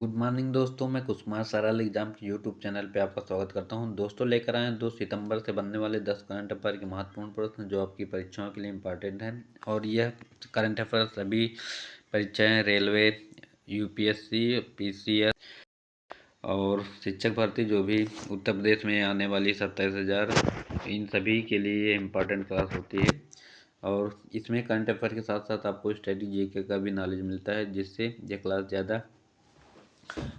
Good morning दोस्तों, मैं कुसुमार सरल एग्जाम के यूट्यूब चैनल पे आपका स्वागत करता हूं। दोस्तों लेकर आए हैं 2 सितंबर से बनने वाले 10 करंट अफेयर के महत्वपूर्ण प्रश्न जो आपकी परीक्षाओं के लिए इम्पोर्टेंट हैं। और यह करंट अफेयर सभी परीक्षाएं रेलवे, यूपीएससी, पीसीएस और शिक्षक भर्ती जो भी उत्तर प्रदेश में आने वाली 27,000, इन सभी के लिए इम्पोर्टेंट क्लास होती है। और इसमें करंट अफेयर के साथ साथ आपको स्टडी जीके का भी नॉलेज मिलता है, जिससे यह क्लास ज़्यादा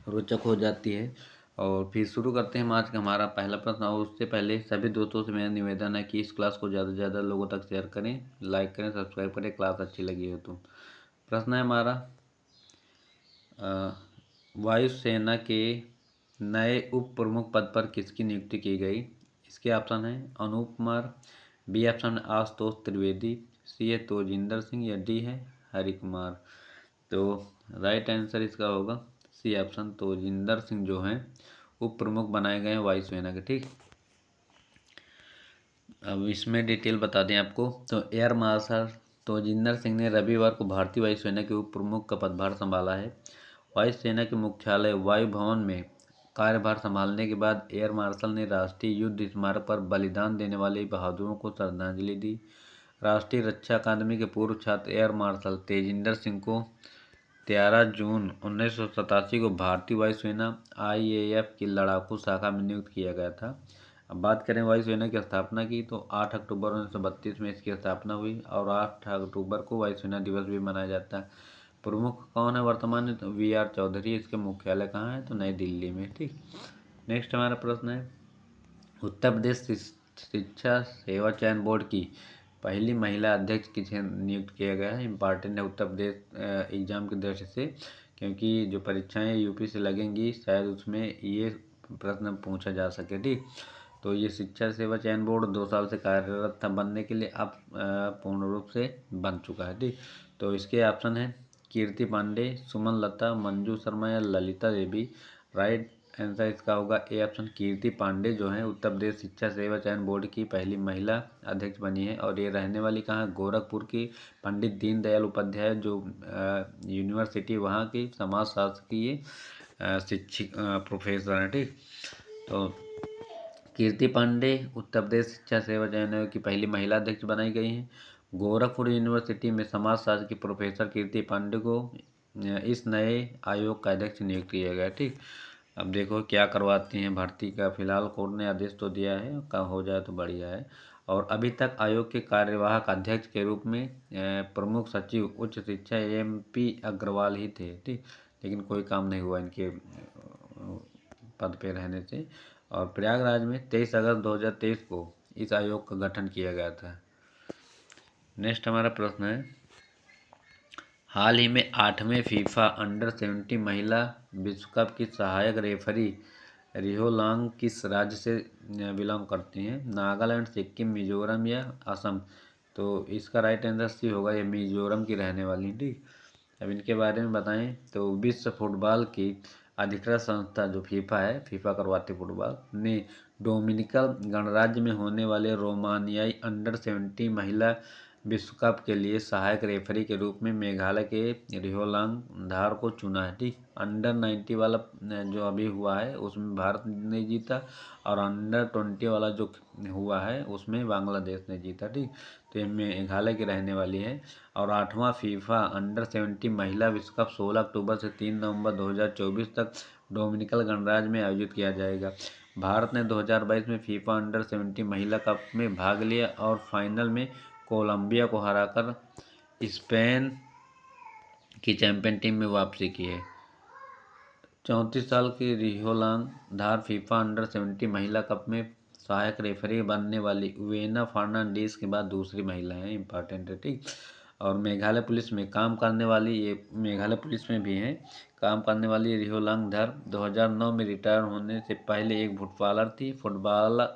रोचक हो जाती है। और फिर शुरू करते हैं आज का हमारा पहला प्रश्न। और उससे पहले सभी दोस्तों से मेरा निवेदन है कि इस क्लास को ज़्यादा से ज़्यादा लोगों तक शेयर करें, लाइक करें, सब्सक्राइब करें, क्लास अच्छी लगी हो तो। प्रश्न है हमारा, वायुसेना के नए उप प्रमुख पद पर किसकी नियुक्ति की गई? इसके ऑप्शन है अनूप कुमार, बी ऑप्शन है आशुतोष त्रिवेदी, सी है तोजिंदर सिंह या डी है हरि कुमार। तो राइट आंसर इसका होगा सी ऑप्शन, तोजिंदर सिंह जो हैं उप प्रमुख बनाए गए हैं वायुसेना के। ठीक, अब इसमें डिटेल बता दें आपको तो एयर मार्शल तोजिंदर सिंह ने रविवार को भारतीय वायुसेना के उप प्रमुख का पदभार संभाला है। वायुसेना के मुख्यालय वायु भवन में कार्यभार संभालने के बाद एयर मार्शल ने राष्ट्रीय युद्ध स्मारक पर बलिदान देने वाले बहादुरों को श्रद्धांजलि दी। राष्ट्रीय रक्षा अकादमी के पूर्व छात्र एयर मार्शल तेजिंदर सिंह को 13 जून 1987 को भारतीय वायुसेना आईएएफ की लड़ाकू शाखा में नियुक्त किया गया था। अब बात करें वायुसेना की स्थापना की तो 8 अक्टूबर 1932 में इसकी स्थापना हुई और 8 अक्टूबर को वायुसेना दिवस भी मनाया जाता है। प्रमुख कौन है वर्तमान में? तो वी आर चौधरी। इसके मुख्यालय कहाँ है? तो नई दिल्ली में। ठीक, नेक्स्ट हमारा प्रश्न है, उत्तर प्रदेश शिक्षा सेवा चयन बोर्ड की पहली महिला अध्यक्ष किसे नियुक्त किया गया है? इम्पॉर्टेंट है उत्तर प्रदेश एग्जाम की दृष्टि से, क्योंकि जो परीक्षाएं यूपी से लगेंगी शायद उसमें ये प्रश्न पूछा जा सके। ठीक, तो ये शिक्षा सेवा चयन बोर्ड 2 साल से कार्यरत था बनने के लिए, अब पूर्ण रूप से बन चुका है। ठीक, तो इसके ऑप्शन है कीर्ति पांडे, सुमन लता, मंजू शर्मा या ललिता देवी। राइट आंसर इसका होगा ए ऑप्शन, कीर्ति पांडे जो है उत्तर प्रदेश शिक्षा सेवा चयन बोर्ड की पहली महिला अध्यक्ष बनी है। और ये रहने वाली कहाँ? गोरखपुर की पंडित दीनदयाल उपाध्याय जो यूनिवर्सिटी वहाँ की समाजशास्त्र की ये शिक्षक प्रोफेसर हैं। ठीक, तो कीर्ति पांडे उत्तर प्रदेश शिक्षा सेवा चयन आयोग की पहली महिला अध्यक्ष बनाई गई हैं। गोरखपुर यूनिवर्सिटी में समाजशास्त्र की प्रोफेसर कीर्ति पांडे को इस नए आयोग का अध्यक्ष नियुक्त किया गया। ठीक, अब देखो क्या करवाती हैं भर्ती का। फिलहाल कोर्ट ने आदेश तो दिया है, का हो जाए तो बढ़िया है। और अभी तक आयोग के कार्यवाहक अध्यक्ष के रूप में प्रमुख सचिव उच्च शिक्षा MP अग्रवाल ही थे। ठीक, लेकिन कोई काम नहीं हुआ इनके पद पे रहने से। और प्रयागराज में 23 अगस्त 2023 को इस आयोग का गठन किया गया था। नेक्स्ट हमारा प्रश्न है, हाल ही में 8वें फीफा अंडर-17 महिला विश्व कप की सहायक रेफरी रिहोलांग किस राज्य से बिलोंग करती हैं? नागालैंड, सिक्किम, मिजोरम या असम। तो इसका राइट आंसर सी होगा, ये मिजोरम की रहने वाली। ठीक, अब इनके बारे में बताएं तो विश्व फुटबॉल की अधिकृत संस्था जो फीफा है, फीफा करवाती फुटबॉल, ने डोमिनिकन गणराज्य में होने वाले रोमानियाई अंडर-17 महिला विश्व कप के लिए सहायक रेफरी के रूप में मेघालय के रिहोलांग धार को चुना है। ठीक, अंडर-19 वाला जो अभी हुआ है उसमें भारत ने जीता और अंडर-20 वाला जो हुआ है उसमें बांग्लादेश ने जीता। ठीक, तो ये मेघालय की रहने वाली है। और 8वां फीफा अंडर-17 महिला विश्व कप 16 अक्टूबर से 3 नवंबर 2024 तक डोमिनिकन गणराज्य में आयोजित किया जाएगा। भारत ने 2022 में फीफा अंडर-17 महिला कप में भाग लिया और फाइनल में कोलंबिया को हराकर स्पेन की चैंपियन टीम में वापसी की है। 34 साल की रिहोलांग धार फीफा अंडर-17 महिला कप में सहायक रेफरी बनने वाली वेना फर्नांडीज के बाद दूसरी महिला है। इंपॉर्टेंट है। ठीक, और मेघालय पुलिस में काम करने वाली, ये मेघालय पुलिस में भी हैं काम करने वाली रिहोलांग धर 2009 में रिटायर होने से पहले एक फुटबॉलर थी। फुटबॉल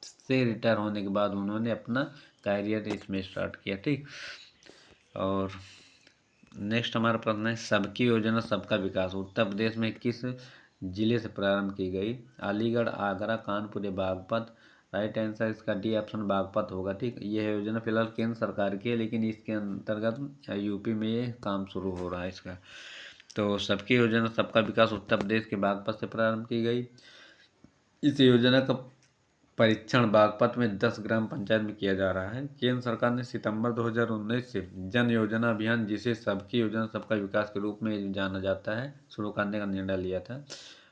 से रिटायर होने के बाद उन्होंने अपना कैरियर इसमें स्टार्ट किया। ठीक, और नेक्स्ट हमारा प्रश्न है, सबकी योजना सबका विकास उत्तर प्रदेश में किस जिले से प्रारंभ की गई? अलीगढ़, आगरा, कानपुर या बागपत। राइट आंसर इसका डी ऑप्शन बागपत होगा। ठीक, यह योजना फिलहाल केंद्र सरकार की है, लेकिन इसके अंतर्गत यूपी में ये काम शुरू हो रहा है इसका। तो सबकी योजना सबका विकास उत्तर प्रदेश के बागपत से प्रारंभ की गई। इस योजना का परीक्षण बागपत में 10 ग्राम पंचायत में किया जा रहा है। केंद्र सरकार ने सितंबर 2019 से जन योजना अभियान, जिसे सबकी योजना सबका विकास के रूप में जाना जाता है, शुरू करने का निर्णय लिया था।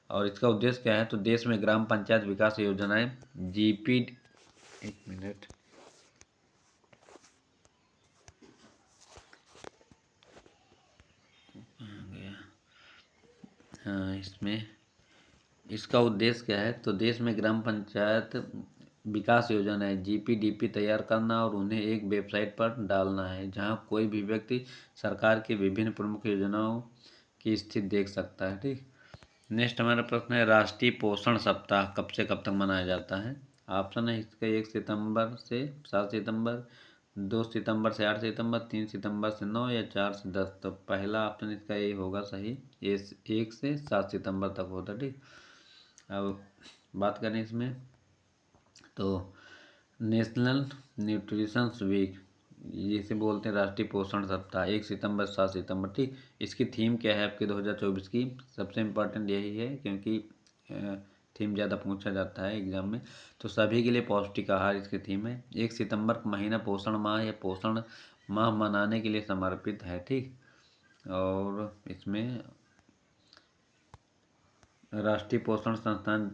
और इसका उद्देश्य क्या है, तो देश में ग्राम पंचायत विकास योजनाएं जीपी एक मिनट हाँ, इसमें इसका उद्देश्य क्या है, तो देश में ग्राम पंचायत विकास योजनाएं जीपीडीपी तैयार करना और उन्हें एक वेबसाइट पर डालना है, जहां कोई भी व्यक्ति सरकार की विभिन्न प्रमुख योजनाओं की स्थिति देख सकता है। ठीक। नेक्स्ट हमारा प्रश्न है, राष्ट्रीय पोषण सप्ताह कब से कब तक मनाया जाता है। ऑप्शन है इसका 1 सितंबर से 7 सितंबर, 2 सितंबर से 8 सितंबर, 3 सितंबर से 9 या 4 से 10। तो पहला ऑप्शन इसका ये होगा सही, ये 1 से 7 सितंबर तक होता है। ठीक। अब बात करें इसमें, तो नेशनल न्यूट्रिशन वीक, जिसे बोलते हैं राष्ट्रीय पोषण सप्ताह, 1 सितंबर 7 सितंबर। ठीक। इसकी थीम क्या है आपके 2024 की, सबसे इम्पोर्टेंट यही है क्योंकि थीम ज़्यादा पूछा जाता है एग्जाम में। तो सभी के लिए पौष्टिक आहार इसकी थीम है। 1 सितंबर का महीना पोषण माह या पोषण माह मनाने के लिए समर्पित है। ठीक। और इसमें राष्ट्रीय पोषण संस्थान,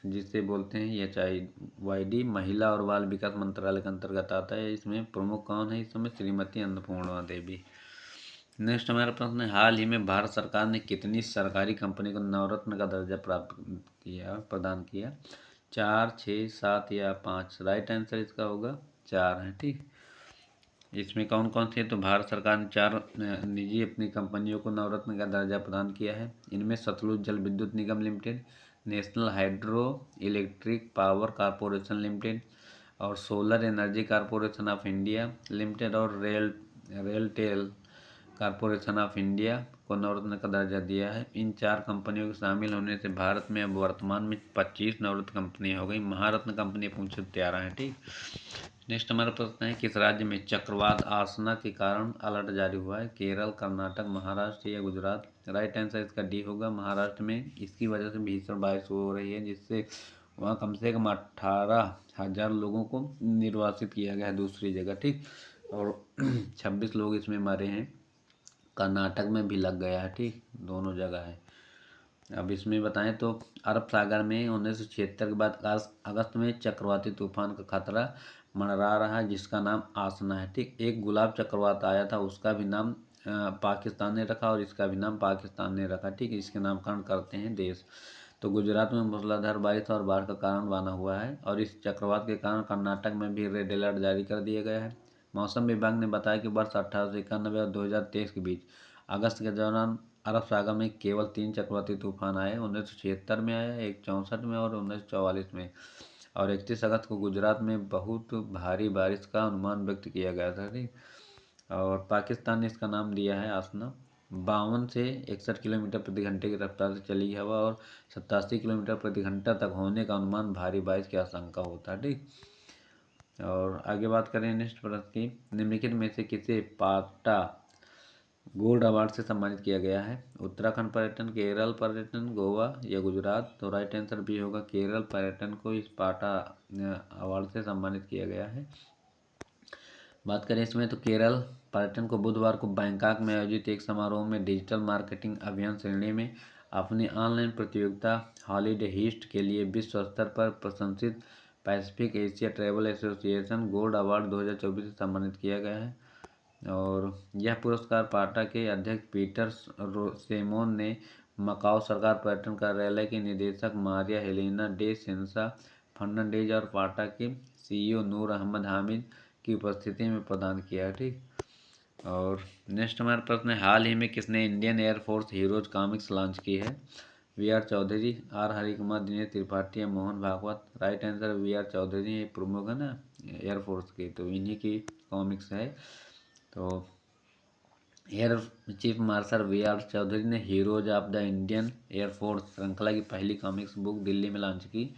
जिसे बोलते हैं HIYD, महिला और बाल विकास मंत्रालय के अंतर्गत आता है। इसमें प्रमुख कौन है, इस समय श्रीमती अन्नपूर्णा देवी। नेक्स्ट हमारा प्रश्न है, हाल ही में भारत सरकार ने कितनी सरकारी कंपनी को नवरत्न का दर्जा प्रदान किया। 4, 6, 7 या 5। राइट आंसर इसका होगा 4 है। ठीक। इसमें कौन कौन से, तो भारत सरकार ने 4 निजी अपनी कंपनियों को नवरत्न का दर्जा प्रदान किया है। इनमें Satluj Jal Vidyut Nigam limited, national hydro electric power corporation limited और solar energy corporation of India limited और रेलटेल कॉरपोरेशन ऑफ इंडिया को नवरत्न का दर्जा दिया है। इन 4 कंपनियों के शामिल होने से भारत में अब वर्तमान में 25 नवरत्न कंपनियां हो गई। महारत्न कंपनी पूछे 13 है। ठीक। नेक्स्ट हमारा प्रश्न है, किस राज्य में चक्रवात आसना के कारण अलर्ट जारी हुआ है। केरल, कर्नाटक, महाराष्ट्र या गुजरात। राइट आंसर इसका डी होगा, महाराष्ट्र में। इसकी वजह से भीषण बारिश हो रही है, जिससे वहाँ कम से कम 18,000 लोगों को निर्वासित किया गया है दूसरी जगह। ठीक। और 26 लोग इसमें मरे हैं। कर्नाटक में भी लग गया है। ठीक। दोनों जगह है। अब इसमें बताएं तो अरब सागर में 1976 के बाद अगस्त में चक्रवाती तूफान का खतरा मंडरा रहा है, जिसका नाम आसना है। ठीक। एक गुलाब चक्रवात आया था, उसका भी नाम पाकिस्तान ने रखा और इसका भी नाम पाकिस्तान ने रखा। ठीक। इसके नामकरण करते हैं देश। तो गुजरात में मूसलाधार बारिश और बाढ़ का कारण बना हुआ है और इस चक्रवात के कारण कर्नाटक में भी रेड अलर्ट जारी कर दिया गया है। मौसम विभाग ने बताया कि वर्ष 1891 और 2023 के बीच अगस्त के दौरान अरब सागर में केवल 3 चक्रवाती तूफान आए। 1976 में आया, एक 64 में और 1944 में। और 31 अगस्त को गुजरात में बहुत भारी बारिश का अनुमान व्यक्त किया गया था। ठीक। और पाकिस्तान ने इसका नाम दिया है आसना। 52 से 61 किलोमीटर प्रति घंटे की रफ्तार से चली हवा और 87 किलोमीटर प्रति घंटा तक होने का अनुमान भारी बारिश की आशंका होता है। ठीक। और आगे बात करें नेक्स्ट प्रश्न की, निम्नलिखित में से किसे पाटा गोल्ड अवार्ड से सम्मानित किया गया है। उत्तराखंड पर्यटन, केरल पर्यटन, गोवा या गुजरात। तो राइट आंसर भी होगा, केरल पर्यटन को इस पाटा अवार्ड से सम्मानित किया गया है। बात करें इसमें, तो केरल पर्यटन को बुधवार को बैंकॉक में आयोजित एक समारोह में डिजिटल मार्केटिंग अभियान श्रेणी में अपनी ऑनलाइन प्रतियोगिता हॉलीडे हीस्ट के लिए विश्व स्तर पर प्रशंसित Pacific Asia travel association gold award 2024 से सम्मानित किया गया है। और यह पुरस्कार पाटा के अध्यक्ष पीटर सेमोन ने मकाओ सरकार पर्यटन कार्यालय के निदेशक मारिया हेलेना डे सेंसा फर्नांडीज और पाटा के CEO नूर अहमद हामिद की उपस्थिति में प्रदान किया। ठीक। और नेक्स्ट हमारा प्रश्न है, हाल ही में किसने Indian air force heroes comics launch की है। VR चौधरी, R हरिकुमार, दिनेश त्रिपाठी या Mohan Bhagwat. Right answer VR Chaudhary प्रमुख है ना एयरफोर्स के, तो इन्हीं की कॉमिक्स है। तो air chief marshal VR Chaudhari ने heroes of the Indian air force श्रृंखला की पहली कॉमिक्स बुक दिल्ली में लॉन्च की।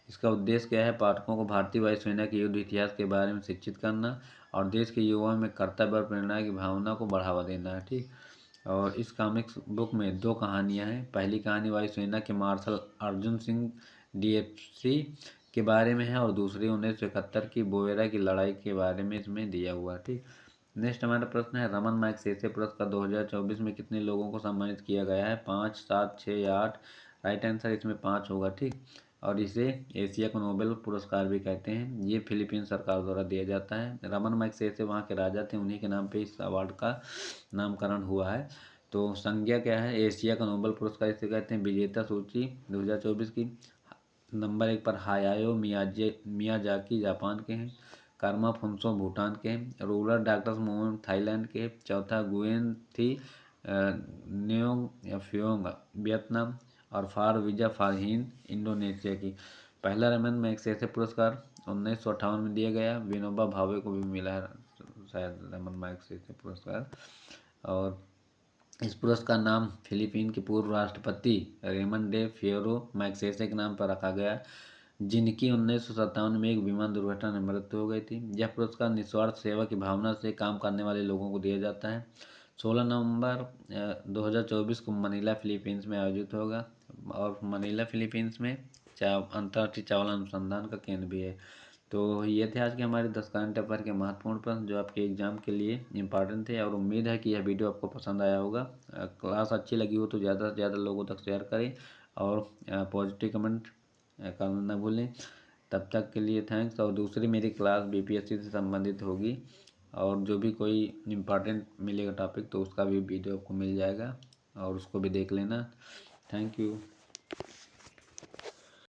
इसका उद्देश्य क्या है, पाठकों को भारतीय वायुसेना के युद्ध इतिहास के बारे में शिक्षित करना और देश के युवाओं में कर्तव्य और प्रेरणा की भावना को बढ़ावा देना है। ठीक। और इस कॉमिक्स बुक में 2 कहानियाँ हैं। पहली कहानी वायुसेना के मार्शल अर्जुन सिंह डीएफसी के बारे में है और दूसरी 1971 की बोवेरा की लड़ाई के बारे में इसमें दिया हुआ है। ठीक। नेक्स्ट हमारा प्रश्न है, रमन मैग्सेसे पुरस्कार 2024 में कितने लोगों को सम्मानित किया गया है? 5, 7, 6 या 8? राइट आंसर इसमें 5 होगा। ठीक। और इसे एशिया का नोबेल पुरस्कार भी कहते हैं। ये फिलीपीन सरकार द्वारा दिया जाता है। रमन मैग्सेसे वहाँ के राजा थे, उन्हीं के नाम पे इस अवार्ड का नामकरण हुआ है। तो संज्ञा क्या है? एशिया का नोबेल पुरस्कार इसे कहते हैं। विजेता सूची 2024 की, नंबर 1 पर हायायो मियाजाकी जापान के हैं। कर्मा फुनसो भूटान के हैं। रूरल डॉक्टर्स मूवमेंट थाईलैंड के हैं। चौथा गुएन थी न्योंग फ्योंग वियतनाम। और फार विजा फारहीन इंडोनेशिया की। पहला रमन मैग्सेसे पुरस्कार 1958 में दिया गया। विनोबा भावे को भी मिला है शायद रमन मैग्सेसे पुरस्कार। और इस पुरस्कार का नाम फिलीपीन के पूर्व राष्ट्रपति रेमन डे फियोरो मैग्सेसे के नाम पर रखा गया, जिनकी 1957 में एक विमान दुर्घटना में मृत्यु हो गई थी। यह पुरस्कार निस्वार्थ सेवा की भावना से काम करने वाले लोगों को दिया जाता है। 16 नवंबर 2024 को मनीला फिलीपींस में आयोजित होगा। और मनीला फिलीपींस में अंतर्राष्ट्रीय चावल अनुसंधान का केंद्र भी है। तो ये थे आज के हमारे 10 करंट अफेयर के महत्वपूर्ण प्रश्न जो आपके एग्जाम के लिए इंपॉर्टेंट थे। और उम्मीद है कि यह वीडियो आपको पसंद आया होगा। क्लास अच्छी लगी हो तो ज़्यादा से ज़्यादा लोगों तक शेयर करें और पॉजिटिव कमेंट करना ना भूलें। तब तक के लिए थैंक्स। और दूसरी मेरी क्लास बीपीएससी से संबंधित होगी और जो भी कोई इम्पॉर्टेंट मिलेगा टॉपिक तो उसका भी वीडियो आपको मिल जाएगा और उसको भी देख लेना। Thank you.